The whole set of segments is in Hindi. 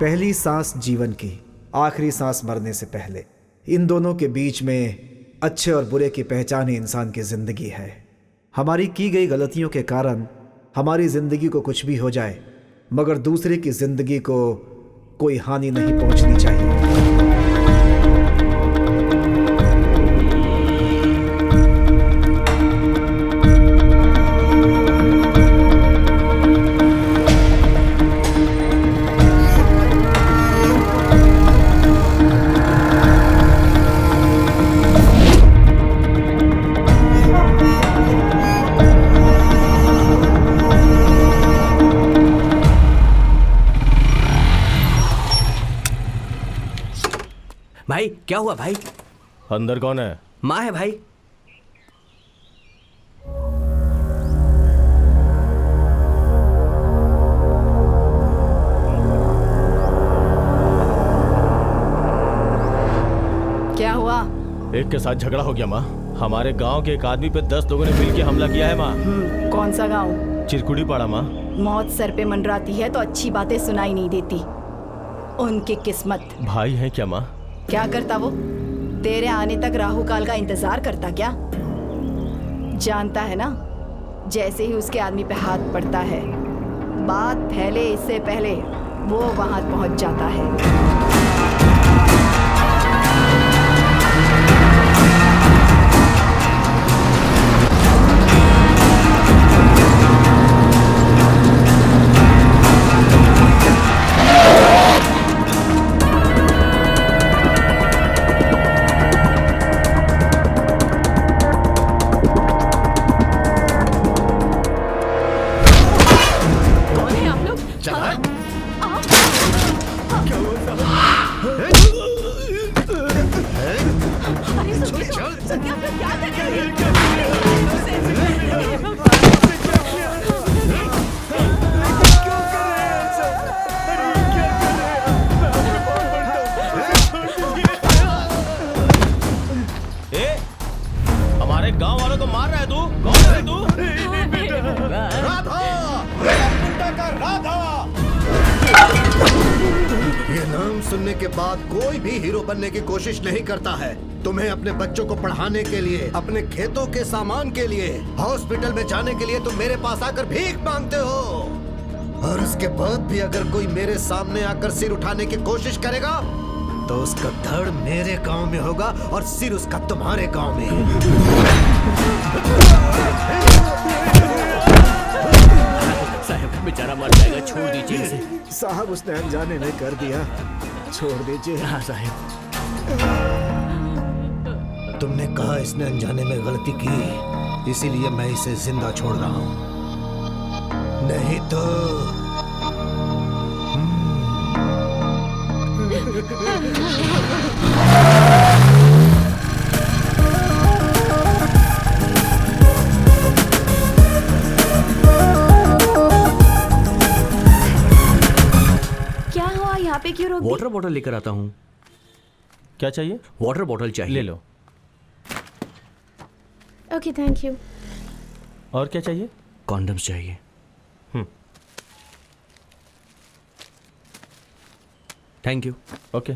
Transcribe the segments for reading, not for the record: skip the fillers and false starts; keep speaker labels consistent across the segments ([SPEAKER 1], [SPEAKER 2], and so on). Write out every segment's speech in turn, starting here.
[SPEAKER 1] पहली सांस जीवन की, आखिरी सांस मरने से पहले, इन दोनों के बीच में अच्छे और बुरे की पहचान ही इंसान की ज़िंदगी है। हमारी की गई गलतियों के कारण हमारी ज़िंदगी को कुछ भी हो जाए, मगर दूसरे की ज़िंदगी को कोई हानि नहीं पहुंचनी चाहिए।
[SPEAKER 2] भाई क्या हुआ भाई?
[SPEAKER 3] अंदर कौन है?
[SPEAKER 2] माँ है भाई।
[SPEAKER 4] क्या हुआ?
[SPEAKER 3] एक के साथ झगड़ा हो गया माँ। हमारे गांव के एक आदमी पे 10 लोगों ने मिलकर हमला किया है माँ।
[SPEAKER 4] कौन सा गांव?
[SPEAKER 3] चिरकुड़ी पाड़ा माँ।
[SPEAKER 4] मौत सर पे मंडराती है तो अच्छी बातें सुनाई नहीं देती। उनकी किस्मत।
[SPEAKER 3] भाई है क्या माँ?
[SPEAKER 4] क्या करता वो? तेरे आने तक राहु काल का इंतजार करता क्या? जानता है ना, जैसे ही उसके आदमी पे हाथ पड़ता है, बात फैले इससे पहले वो वहां पहुंच जाता है।
[SPEAKER 3] हमारे गांव वालों को मार रहा है तू? कौन है तू?
[SPEAKER 5] राधा! राधा! ये नाम सुनने के बाद कोई भी हीरो बनने की कोशिश नहीं करता है। तुम्हें अपने बच्चों को पढ़ाने के लिए, अपने खेतों के सामान के लिए, हॉस्पिटल में जाने के लिए तुम मेरे पास आकर भीख मांगते हो। और उसके बाद भी अगर कोई मेरे सामने आकर सिर उठाने की कोशिश करेगा तो उसका धड़ मेरे गांव में होगा और सिर उसका तुम्हारे गांव में।
[SPEAKER 2] साहब का बेचारा मर जाएगा, छोड़ दीजिए इसे।
[SPEAKER 1] साहब उसने अनजाने में कर दिया, छोड़ दीजिए।
[SPEAKER 2] हाँ साहब।
[SPEAKER 5] तुमने कहा इसने अनजाने में गलती की, इसीलिए मैं इसे जिंदा छोड़ रहा हूं। नहीं तो
[SPEAKER 4] क्या हुआ? यहाँ पे क्यों रोक दी?
[SPEAKER 2] वाटर बॉटल लेकर आता हूँ।
[SPEAKER 3] क्या चाहिए?
[SPEAKER 2] वाटर बॉटल चाहिए।
[SPEAKER 3] ले लो।
[SPEAKER 6] Okay thank you.
[SPEAKER 3] और क्या चाहिए?
[SPEAKER 2] कॉन्डम्स चाहिए। Thank you.
[SPEAKER 3] ओके।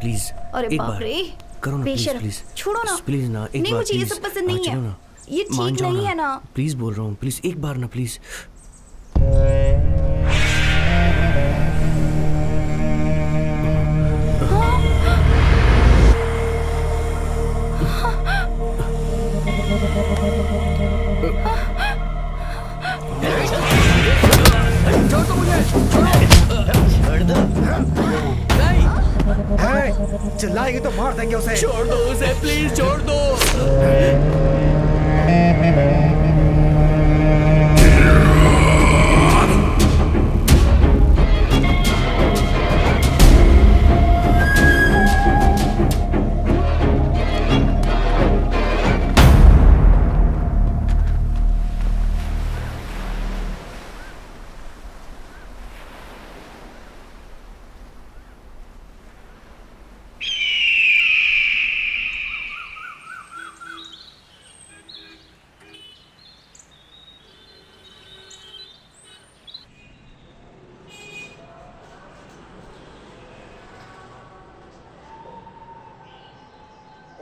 [SPEAKER 2] प्लीज
[SPEAKER 4] अरे
[SPEAKER 2] एक
[SPEAKER 4] बाप
[SPEAKER 2] बार
[SPEAKER 4] रे,
[SPEAKER 2] करो ना, प्लीज
[SPEAKER 4] बेशर्म।
[SPEAKER 2] प्लीज
[SPEAKER 4] छोड़ो ना।
[SPEAKER 2] प्लीज ना, एक
[SPEAKER 4] नहीं,
[SPEAKER 2] बार
[SPEAKER 4] मुझे ये
[SPEAKER 2] प्लीज।
[SPEAKER 4] सब पसंद नहीं
[SPEAKER 2] चलो
[SPEAKER 4] है।
[SPEAKER 2] ना,
[SPEAKER 4] ये
[SPEAKER 2] मान
[SPEAKER 4] ठीक
[SPEAKER 2] जाओ
[SPEAKER 4] नहीं है ना।
[SPEAKER 2] प्लीज बोल रहा हूँ, प्लीज एक बार ना, प्लीज।
[SPEAKER 1] चिल्लाएगी तो मार देंगे उसे।
[SPEAKER 2] छोड़ दो उसे, प्लीज छोड़ दो।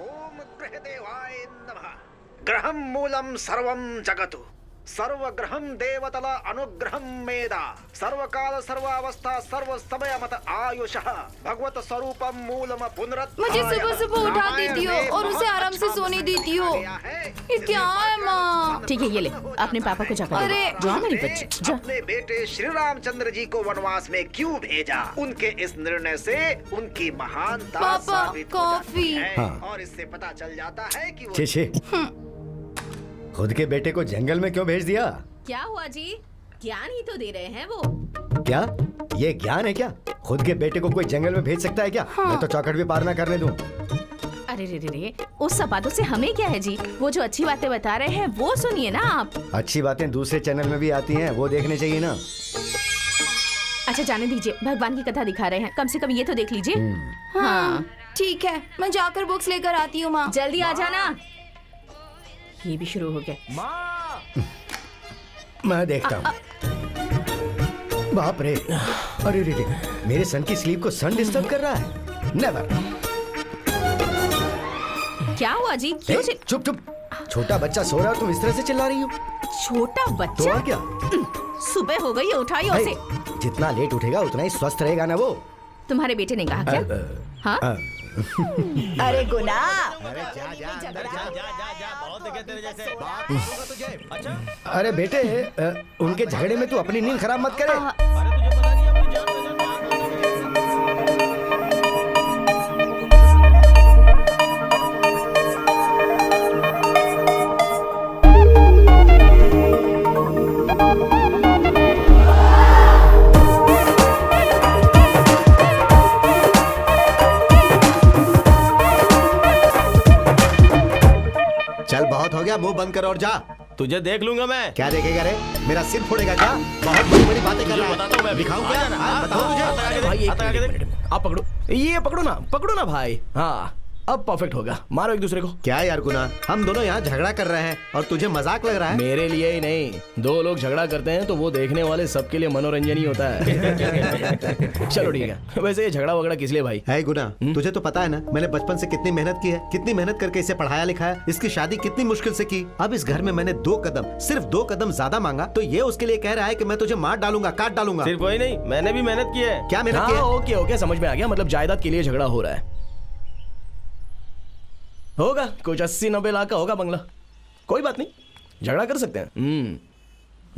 [SPEAKER 1] ओम ग्रहदेवाय नमः। ग्रहं मूलं सर्वं जगतु, सर्वग्रहं देवतल अनुग्रहं मेदा, सर्वकाल सर्वावस्था सर्व समय मत आयुषः, भगवत स्वरूपम मूलम पुनरत।
[SPEAKER 4] मुझे सुबह सुबह उठा देती हो और उसे आराम से सोने देती हो। ये क्या है माँ?
[SPEAKER 6] ठीक है, ये ले अपने पापा को जाकर
[SPEAKER 4] अरे!
[SPEAKER 6] दे। जा मेरी बच्ची, जा।
[SPEAKER 1] अपने बेटे श्री रामचंद्र जी को वनवास में क्यों भेजा? उनके इस निर्णय से उनकी महानता
[SPEAKER 4] पापा,
[SPEAKER 1] साबित हो जाती
[SPEAKER 4] कॉफी।
[SPEAKER 1] है।
[SPEAKER 5] हाँ।
[SPEAKER 1] और इससे पता चल जाता है कि वो
[SPEAKER 5] छे छे, खुद के बेटे को जंगल में क्यों भेज दिया?
[SPEAKER 6] क्या हुआ जी? ज्ञान ही तो दे रहे हैं वो।
[SPEAKER 5] क्या ये ज्ञान है क्या? खुद के बेटे को कोई जंगल में भेज सकता है क्या? मैं तो चौखट भी पार ना करने दूं।
[SPEAKER 6] अरे रे रे रे, उस सब बातों से हमें क्या है जी? वो जो अच्छी बातें बता रहे हैं वो सुनिए ना आप।
[SPEAKER 5] अच्छी बातें दूसरे चैनल में भी आती हैं, वो देखने चाहिए ना।
[SPEAKER 6] अच्छा जाने दीजिए, भगवान की कथा दिखा रहे हैं, कम से कम ये तो देख लीजिए। हाँ
[SPEAKER 4] ठीक है, मैं जाकर बुक्स लेकर आती हूँ माँ।
[SPEAKER 6] जल्दी आ जाना। ये भी शुरू हो गया।
[SPEAKER 3] माँ,
[SPEAKER 5] मैं देखता हूँ। बाप रे, अरे रे रे, मेरे सन की स्लीप को सन डिस्टर्ब कर रहा है। नेवर।
[SPEAKER 6] क्या हुआ जी? क्यों
[SPEAKER 5] चुप चुप, छोटा बच्चा सो रहा है, तुम इस तरह से चिल्ला रही हो?
[SPEAKER 6] छोटा
[SPEAKER 5] तो
[SPEAKER 6] बच्चा?
[SPEAKER 5] और क्या?
[SPEAKER 6] सुबह हो गई, उठाइए
[SPEAKER 5] हे,
[SPEAKER 6] उसे।
[SPEAKER 5] जितना लेट उठेगा उतना ही स्वस्थ रहेगा ना वो।
[SPEAKER 6] तुम्हारे बेटे ने कहा क्या? हाँ?
[SPEAKER 4] अरे गुना,
[SPEAKER 5] अरे बेटे, उनके झगड़े में तू अपनी नींद खराब मत करे।
[SPEAKER 3] अरे तुझे पता नहीं अपनी जान में जान
[SPEAKER 5] चल बहुत हो गया, मुंह बंद कर और जा।
[SPEAKER 3] तुझे देख लूंगा मैं।
[SPEAKER 5] क्या देखेगा रे? मेरा सिर फोड़ेगा क्या? बहुत बड़ी बड़ी बातें कर रहा है।
[SPEAKER 3] बताता हूँ मैं,
[SPEAKER 5] दिखाऊं
[SPEAKER 3] आ
[SPEAKER 5] क्या?
[SPEAKER 3] जाना,
[SPEAKER 5] हाँ, बताओ
[SPEAKER 3] हाँ,
[SPEAKER 5] मुझे।
[SPEAKER 3] भाई एक मिनट, आप पकड़ो, ये पकड़ो ना भाई। हाँ अब परफेक्ट होगा, मारो एक दूसरे को।
[SPEAKER 5] क्या यार गुना, हम दोनों यहाँ झगड़ा कर रहे हैं और तुझे मजाक लग रहा है?
[SPEAKER 3] मेरे लिए ही नहीं, दो लोग झगड़ा करते हैं तो वो देखने वाले सबके लिए मनोरंजन ही होता है। चलो ठीक है, वैसे ये झगड़ा वगड़ा किस लिए भाई?
[SPEAKER 5] है गुना, तुझे तो पता है ना, मैंने बचपन से कितनी मेहनत की है, कितनी मेहनत करके इसे पढ़ाया लिखाया, इसकी शादी कितनी मुश्किल से की। अब इस घर में मैंने सिर्फ दो कदम ज्यादा मांगा तो ये उसके लिए कह रहा है कि मैं तुझे मार डालूंगा, काट डालूंगा।
[SPEAKER 3] सिर्फ वही नहीं, मैंने भी मेहनत की है।
[SPEAKER 5] क्या मेहनत की है?
[SPEAKER 3] ओके ओके, समझ में आ गया, मतलब जायदाद के लिए झगड़ा हो रहा है। होगा कुछ 80-90 लाख का होगा बंगला, कोई बात नहीं, झगड़ा कर सकते हैं।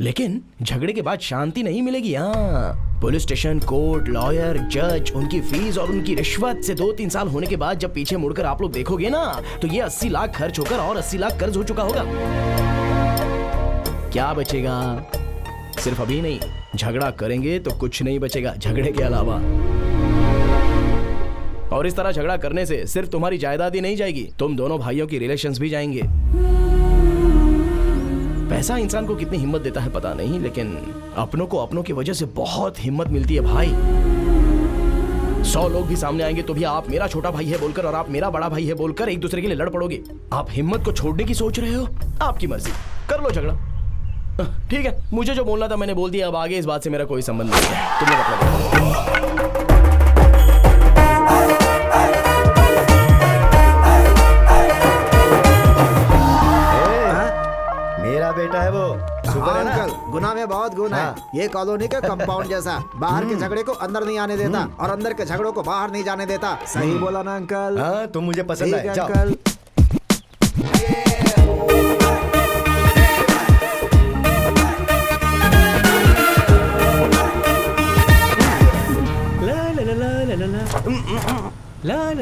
[SPEAKER 3] लेकिन झगड़े के बाद शांति नहीं मिलेगी। यहाँ पुलिस स्टेशन, कोर्ट, लॉयर, जज, उनकी फीस और उनकी रिश्वत से 2-3 साल होने के बाद जब पीछे मुड़कर आप लोग देखोगे ना, तो ये 80 लाख खर्च होकर और 80 लाख कर्ज हो चुका होगा। क्या बचेगा? सिर्फ अभी नहीं, झगड़ा करेंगे तो कुछ नहीं बचेगा झगड़े के अलावा। और इस तरह झगड़ा करने से सिर्फ तुम्हारी जायदाद ही नहीं जाएगी, तुम दोनों भाइयों की रिलेशंस भी जाएंगे। पैसा इंसान को कितनी हिम्मत देता है पता नहीं, लेकिन अपनों को अपनों की वजह से बहुत हिम्मत मिलती है भाई। 100 लोग भी सामने आएंगे तो भी आप मेरा छोटा भाई है बोलकर और आप मेरा बड़ा भाई है बोलकर एक दूसरे के लिए लड़ पड़ोगे। आप हिम्मत को छोड़ने की सोच रहे हो, आपकी मर्जी, कर लो झगड़ा। ठीक है, मुझे जो बोलना था मैंने बोल दिया, अब आगे इस बात से मेरा कोई संबंध नहीं है। तुम्हें मतलब
[SPEAKER 5] मेरा बेटा है वो, सुपर है ना?
[SPEAKER 1] अंकल, गुना में बहुत गुण है।
[SPEAKER 5] हाँ।
[SPEAKER 1] ये कॉलोनी का कंपाउंड जैसा, बाहर के झगड़े को अंदर नहीं आने देता और अंदर के झगड़ों को बाहर नहीं जाने देता। सही बोला ना अंकल?
[SPEAKER 5] हाँ, तुम मुझे पसंद
[SPEAKER 1] ठीक
[SPEAKER 5] है,
[SPEAKER 1] है
[SPEAKER 5] जाओ।
[SPEAKER 1] अंकल।
[SPEAKER 2] ला ला ला ला ला ला ला ला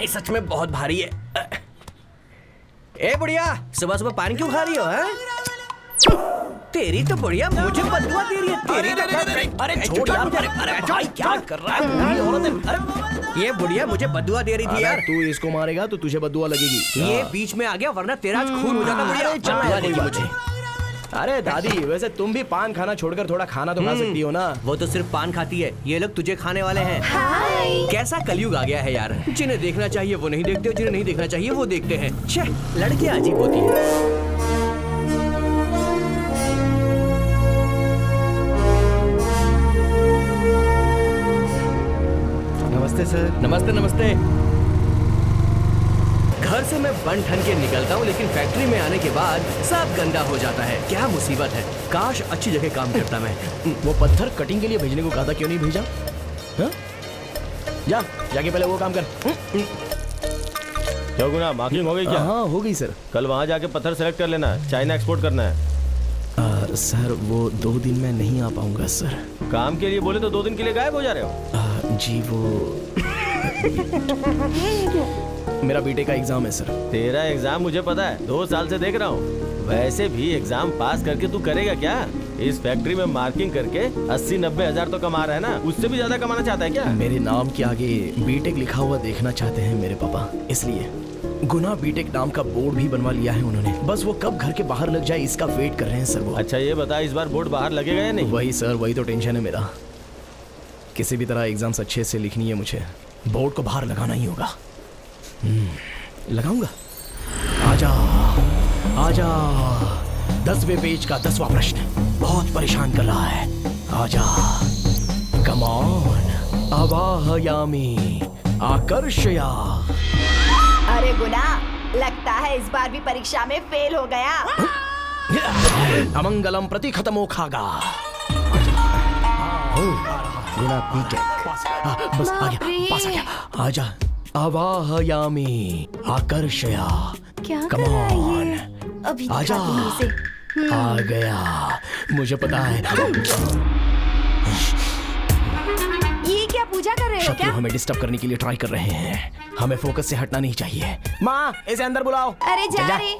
[SPEAKER 2] सच में बहुत भारी है। ए बुढ़िया, सुबह सुबह पानी क्यों खा रही हो? तेरी तो बुढ़िया मुझे बदुआ दे रही है। तेरी तो अरे छोड़ यार, अरे भाई क्या कर रहा है? बूढ़ी औरत है। अरे ये बुढ़िया मुझे बदुआ दे रही थी यार।
[SPEAKER 3] तू इसको मारेगा तो तुझे बदुआ लगेगी।
[SPEAKER 2] ये बीच में आ गया, वरना तेरा आज खून हो जाता। बुढ़िया बदुआ देगी मुझे।
[SPEAKER 3] अरे दादी, वैसे तुम भी पान खाना छोड़कर थोड़ा खाना तो खा सकती हो ना।
[SPEAKER 2] वो तो सिर्फ पान खाती है, ये लोग तुझे खाने वाले हैं। कैसा कलयुग आ गया है यार। जिन्हें देखना चाहिए वो नहीं देखते, जिन्हें नहीं देखना चाहिए वो देखते हैं। छे, लड़कियां अजीब होती हैं।
[SPEAKER 5] नमस्ते सर।
[SPEAKER 2] नमस्ते नमस्ते। घर से मैं बन ठन के निकलता हूँ, लेकिन फैक्ट्री में आने के बाद सब गंदा हो जाता है। क्या मुसीबत है। काश अच्छी जगह काम करता मैं।
[SPEAKER 3] वो पत्थर कटिंग के लिए भेजने को कहा था, क्यों नहीं भेजा? हाँ? जाके पहले वो काम कर।
[SPEAKER 7] क्यों गुना, मार्किंग हो गई क्या?
[SPEAKER 3] हाँ हो गई सर।
[SPEAKER 7] कल वहाँ जाके पत्थर सेलेक्ट कर लेना, चाइना एक्सपोर्ट करना है।
[SPEAKER 3] सर वो 2 दिन में नहीं आ पाऊंगा सर।
[SPEAKER 7] काम के लिए बोले तो 2 दिन के लिए गायब हो जा रहे हो?
[SPEAKER 3] जी वो मेरा बीटेक का एग्जाम है सर।
[SPEAKER 7] तेरा एग्जाम मुझे पता है, 2 साल से देख रहा हूँ। वैसे भी एग्जाम पास करके तू करेगा क्या? इस फैक्ट्री में मार्किंग करके 80-90 हजार तो कमा रहा है ना, उससे भी ज्यादा कमाना चाहता है क्या?
[SPEAKER 3] मेरे नाम के आगे बीटेक लिखा हुआ देखना चाहते हैं मेरे पापा, इसलिए गुना बीटेक नाम का बोर्ड भी बनवा लिया है उन्होंने। बस वो कब घर के बाहर लग जाए इसका वेट कर रहे हैं सर वो।
[SPEAKER 7] अच्छा ये बता, इस बार बोर्ड बाहर लगेगा या नहीं?
[SPEAKER 3] वही सर, वही तो टेंशन है मेरा। किसी भी तरह एग्जाम्स अच्छे से लिखनी है मुझे, बोर्ड को बाहर लगाना ही होगा। लगाऊंगा। आजा आजा, 10वें पेज का 10वां प्रश्न बहुत परेशान कर रहा है। आजा, कम ऑन, आवाहयामी आकर्षया।
[SPEAKER 4] अरे गुना, लगता है इस बार भी परीक्षा में फेल हो गया।
[SPEAKER 3] अमंगलम प्रति खत्मो खागा। गुना बीटेक बस आ गया, पास आ गया। आजा, आवाहयामी आकर्षया।
[SPEAKER 4] क्या
[SPEAKER 3] Come
[SPEAKER 4] कर रहा है
[SPEAKER 3] on.
[SPEAKER 4] ये? अभी
[SPEAKER 3] आजा।
[SPEAKER 4] दिखाती हूँ इसे।
[SPEAKER 3] आ गया, मुझे पता है।
[SPEAKER 4] ये क्या पूजा कर रहे हो
[SPEAKER 3] शत्रु
[SPEAKER 4] क्या?
[SPEAKER 3] हमें डिस्टर्ब करने के लिए ट्राई कर रहे हैं। हमें फोकस से हटना नहीं चाहिए। माँ, इसे अंदर बुलाओ।
[SPEAKER 4] अरे जा
[SPEAKER 3] जा।
[SPEAKER 4] रे।